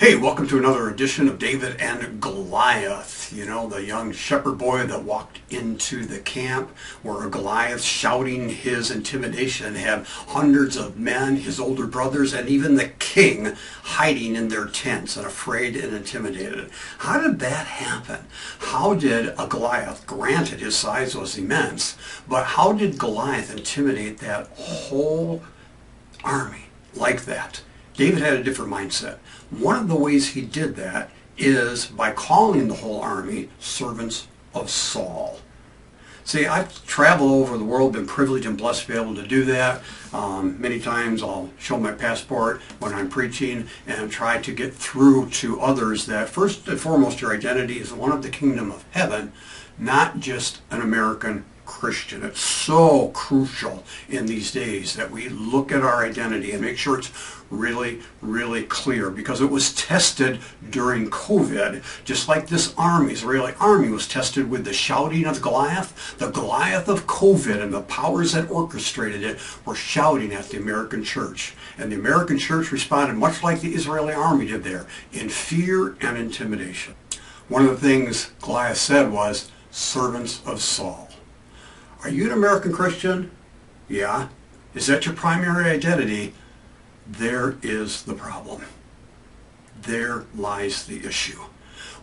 Hey, welcome to another edition of David and Goliath. You know, the young shepherd boy that walked into the camp where Goliath shouting his intimidation had hundreds of men, his older brothers, and even the king hiding in their tents and afraid and intimidated. How did that happen? How did a Goliath, granted his size was immense, but how did Goliath intimidate that whole army like that? David had a different mindset. One of the ways he did that is by calling the whole army servants of Saul. See, I've traveled over the world, been privileged and blessed to be able to do that. Many times I'll show my passport when I'm preaching and try to get through to others that first and foremost your identity is one of the kingdom of heaven, not just an American Christian. It's so crucial in these days that we look at our identity and make sure it's really, really clear, because it was tested during COVID, just like this Israeli army was tested with the shouting of Goliath. The Goliath of COVID and the powers that orchestrated it were shouting at the American church. And the American church responded much like the Israeli army did there, in fear and intimidation. One of the things Goliath said was, servants of Saul. Are you an American Christian? Yeah. Is that your primary identity? There is the problem. There lies the issue.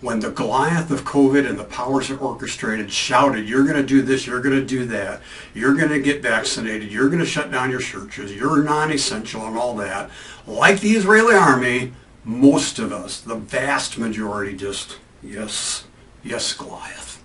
When the Goliath of COVID and the powers that orchestrated shouted, you're going to do this, you're going to do that, you're going to get vaccinated, you're going to shut down your churches, you're non-essential and all that, like the Israeli army, most of us, the vast majority, just, yes, yes, Goliath.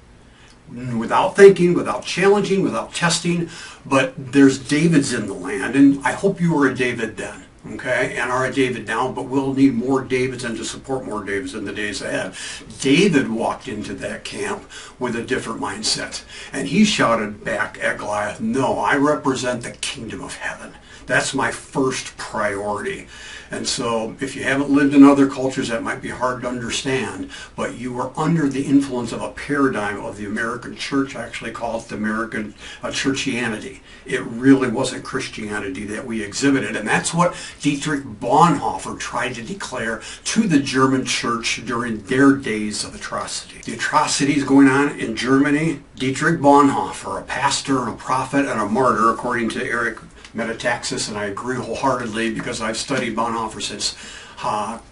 Without thinking, without challenging, without testing, but there's Davids in the land, and I hope you were a David then, okay, and are a David now, but we'll need more Davids and to support more Davids in the days ahead. David walked into that camp with a different mindset, and he shouted back at Goliath, no, I represent the kingdom of heaven. That's my first priority. And so if you haven't lived in other cultures, that might be hard to understand, but you were under the influence of a paradigm of the American church. I actually call it the American churchianity. It really wasn't Christianity that we exhibited, and that's what Dietrich Bonhoeffer tried to declare to the German church during their days of atrocity. The atrocities going on in Germany, Dietrich Bonhoeffer, a pastor and a prophet and a martyr, according to Eric Metaxas, and I agree wholeheartedly because I've studied Bonhoeffer since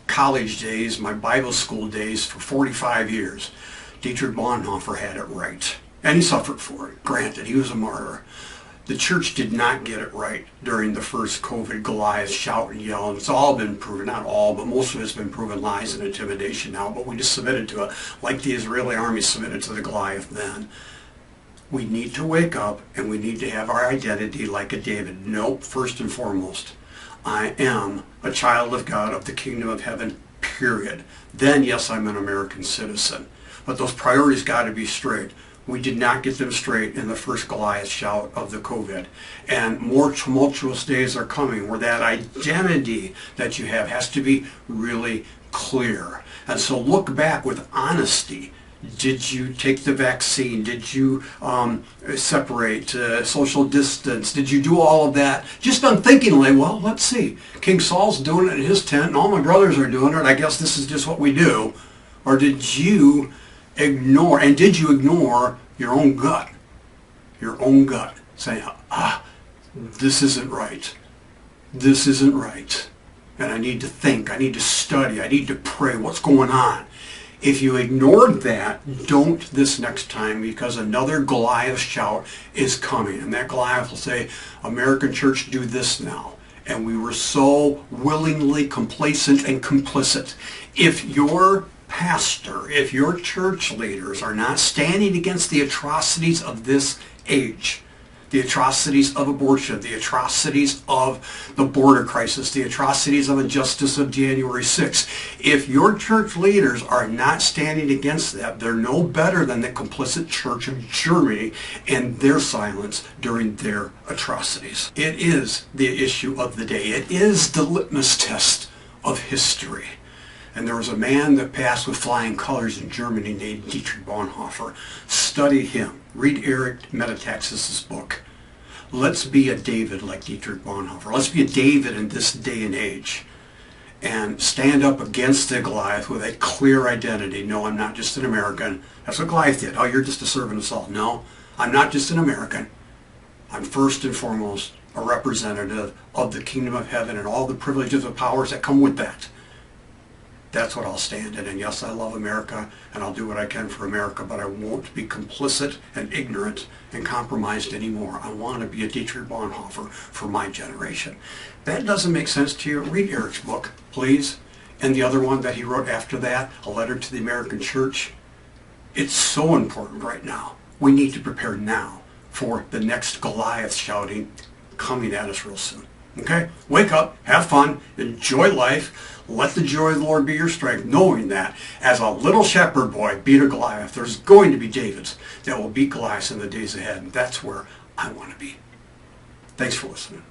college days, my Bible school days, for 45 years. Dietrich Bonhoeffer had it right, and he suffered for it. Granted, he was a martyr. The church did not get it right during the first COVID Goliath shout and yell, and it's all been proven, not all, but most of it's been proven lies and intimidation now, but we just submitted to it like the Israeli army submitted to the Goliath then. We need to wake up and we need to have our identity like a David. Nope, first and foremost, I am a child of God of the kingdom of heaven, period. Then, yes, I'm an American citizen. But those priorities got to be straight. We did not get them straight in the first Goliath shout of the COVID. And more tumultuous days are coming where that identity that you have has to be really clear. And so look back with honesty. Did you take the vaccine? Did you separate, social distance? Did you do all of that? Just unthinkingly, well, let's see. King Saul's doing it in his tent, and all my brothers are doing it. I guess this is just what we do. Or did you ignore, and did you ignore your own gut? Your own gut. Saying, this isn't right. This isn't right. And I need to think. I need to study. I need to pray. What's going on? If you ignored that, don't this next time, because another Goliath shout is coming. And that Goliath will say, American church, do this now. And we were so willingly complacent and complicit. If your pastor, if your church leaders are not standing against the atrocities of this age, the atrocities of abortion, the atrocities of the border crisis, the atrocities of injustice of January 6th. If your church leaders are not standing against that, they're no better than the complicit church of Germany and their silence during their atrocities. It is the issue of the day. It is the litmus test of history. And there was a man that passed with flying colors in Germany named Dietrich Bonhoeffer. Study him. Read Eric Metaxas' book. Let's be a David like Dietrich Bonhoeffer. Let's be a David in this day and age. and stand up against the Goliath with a clear identity. No, I'm not just an American. That's what Goliath did. Oh, you're just a servant of Saul. No, I'm not just an American. I'm first and foremost a representative of the kingdom of heaven and all the privileges and powers that come with that. That's what I'll stand in. And yes, I love America, and I'll do what I can for America, but I won't be complicit and ignorant and compromised anymore. I want to be a Dietrich Bonhoeffer for my generation. That doesn't make sense to you? Read Eric's book, please. And the other one that he wrote after that, A Letter to the American Church. It's so important right now. We need to prepare now for the next Goliath shouting coming at us real soon. Okay? Wake up, have fun, enjoy life. Let the joy of the Lord be your strength, knowing that as a little shepherd boy beat a Goliath, there's going to be Davids that will beat Goliath in the days ahead, and that's where I want to be. Thanks for listening.